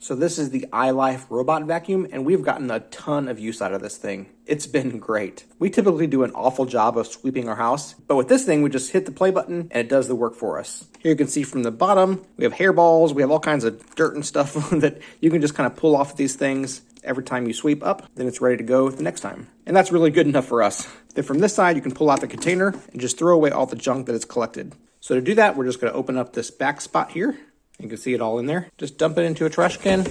So this is the iLife robot vacuum, and we've gotten a ton of use out of this thing. It's been great. We typically do an awful job of sweeping our house, but with this thing, we just hit the play button and it does the work for us. Here you can see from the bottom, we have hairballs, we have all kinds of dirt and stuff that you can just kind of pull off these things every time you sweep up, then it's ready to go the next time. And that's really good enough for us. Then from this side, you can pull out the container and just throw away all the junk that it's collected. So to do that, we're just gonna open up this back spot here. You can see it all in there. Just dump it into a trash can,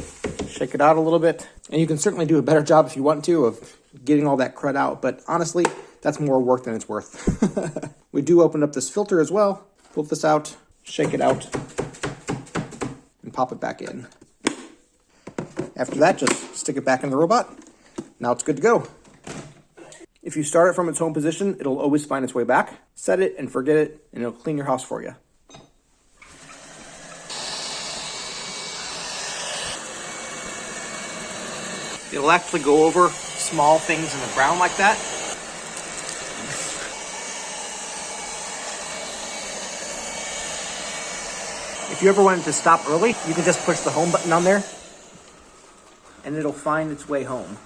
shake it out a little bit. And you can certainly do a better job if you want to of getting all that crud out, but honestly, that's more work than it's worth. We do open up this filter as well. Pull this out, shake it out, and pop it back in. After that, just stick it back in the robot. Now it's good to go. If you start it from its home position, it'll always find its way back. Set it and forget it, and it'll clean your house for you. It'll actually go over small things in the ground like that. If you ever wanted to stop early, you can just push the home button on there and it'll find its way home.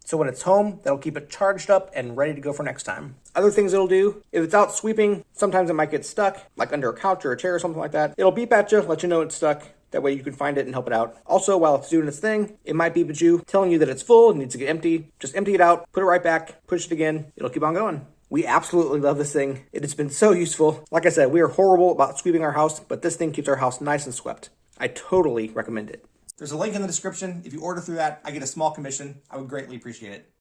So when it's home, that'll keep it charged up and ready to go for next time. Other things it'll do, if it's out sweeping, sometimes it might get stuck, like under a couch or a chair or something like that. It'll beep at you, let you know it's stuck. That way you can find it and help it out. Also, while it's doing its thing, it might beep at you, telling you that it's full, it needs to get empty. Just empty it out, put it right back, push it again, it'll keep on going. We absolutely love this thing. It has been so useful. Like I said, we are horrible about sweeping our house, but this thing keeps our house nice and swept. I totally recommend it. There's a link in the description. If you order through that, I get a small commission. I would greatly appreciate it.